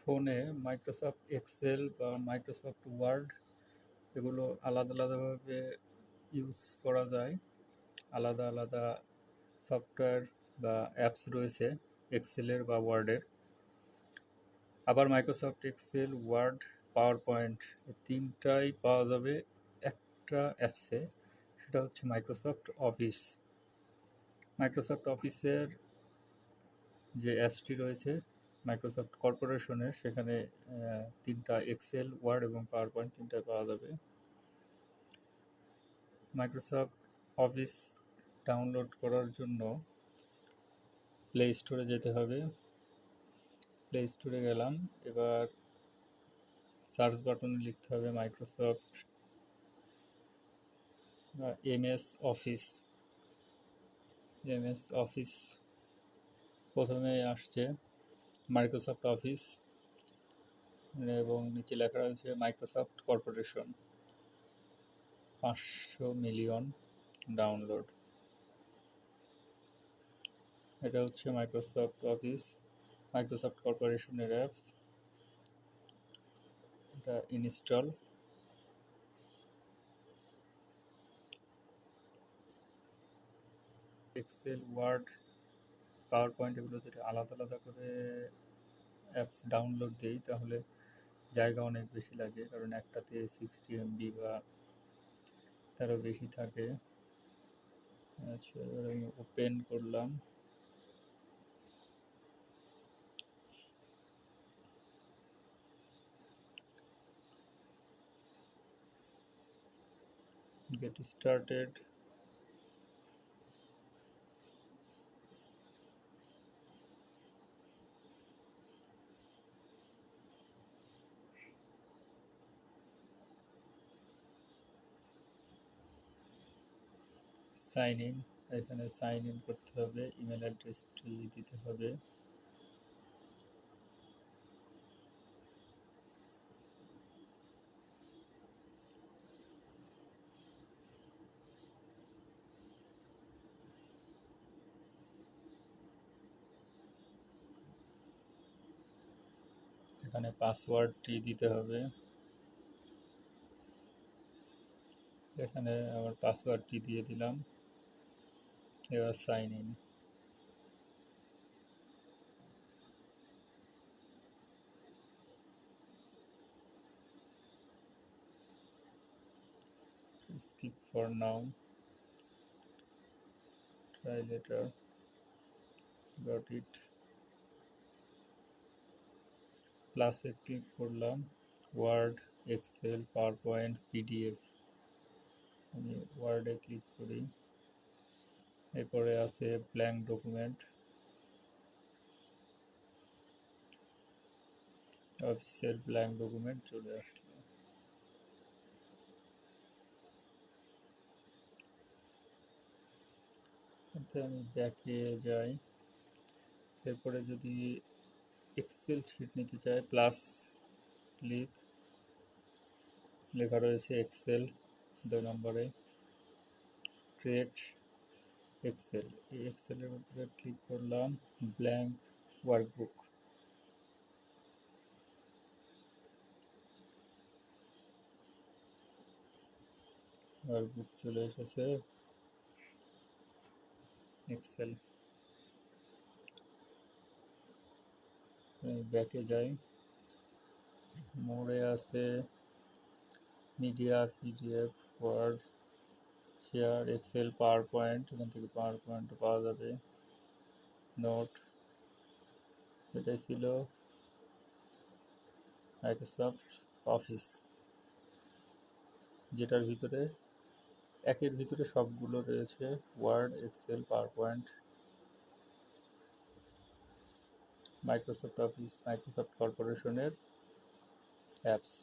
ফোনে Microsoft Excel বা Microsoft word এগুলো আলাদা আলাদাভাবে ইউজ করা যায়। আলাদা আলাদা সফটওয়্যার বা অ্যাপস রয়েছে এক্সেলের বা ওয়ার্ডের। আবার Microsoft Excel, Word, PowerPoint এই তিনটাই পাওয়া যাবে একটা অ্যাপসে, সেটা হচ্ছে মাইক্রোসফট অফিস। মাইক্রোসফট অফিসের যে অ্যাপসটি রয়েছে মাইক্রোসফট কর্পোরেশনের, সেখানে তিনটা এক্সেল, ওয়ার্ড এবং পাওয়ার পয়েন্ট তিনটাই পাওয়া যাবে। মাইক্রোসফট অফিস ডাউনলোড করার জন্য প্লে স্টোরে যেতে হবে। প্লে স্টোরে গেলাম, এবার সার্চ বাটনে লিখতে হবে Microsoft MS office. MS office প্রথমে আসছে মাইক্রোসফট অফিস এবং নিচে লেখা রয়েছে মাইক্রোসফট কর্পোরেশন, 500 মিলিয়ন ডাউনলোড। এটা হচ্ছে মাইক্রোসফট অফিস, মাইক্রোসফট কর্পোরেশনের অ্যাপস। এটা install. Excel, Word, PowerPoint এগুলো যদি আলাদা আলাদা করে অ্যাপস ডাউনলোড দিই তাহলে জায়গা অনেক বেশি লাগে, কারণ একটাতে 60 MB বা তারও বেশি থাকে। আচ্ছা, এবার আমি ওপেন করলাম। Get started. সাইন ইন, এখানে সাইন ইন করতে হবে, ইমেল অ্যাড্রেসটি দিতে হবে। এখানে পাসওয়ার্ডটি দিতে হবে। এখানে আমার পাসওয়ার্ডটি দিয়ে দিলাম। এবার sign in. skip for now, try later, got it। প্লাসে ক্লিক করলাম, Word, Excel, PowerPoint, PDF. আমি ওয়ার্ডে ক্লিক করি। এরপরে আছে ব্ল্যাঙ্ক ডকুমেন্ট। অফিসের ব্ল্যাঙ্ক ডকুমেন্ট চলে আসলো। আমি ব্যাকে যাই। এরপরে যদি এক্সেল শিট নিতে চাই, প্লাস ক্লিক, লেখা রয়েছে এক্সেল 2 নম্বরে, ক্রিয়েট এক্সেল। এই এক্সেলের উপরে ক্লিক করলাম, ব্ল্যাঙ্ক ওয়ার্কবুক। ওয়ার্কবুক চলে এসেছে। এক্সেল ব্যাকে যাই, মোড়ে আছে media, PDF, Word, share, Excel, PowerPoint. এখান থেকে পাওয়ার পয়েন্ট পাওয়া যাবে, নোট। এটাই ছিল মাইক্রোসফট অফিস, যেটার ভিতরে একের ভিতরে সবগুলো রয়েছে, Word, Excel, PowerPoint. Microsoft Office Microsoft কর্পোরেশনের অ্যাপস।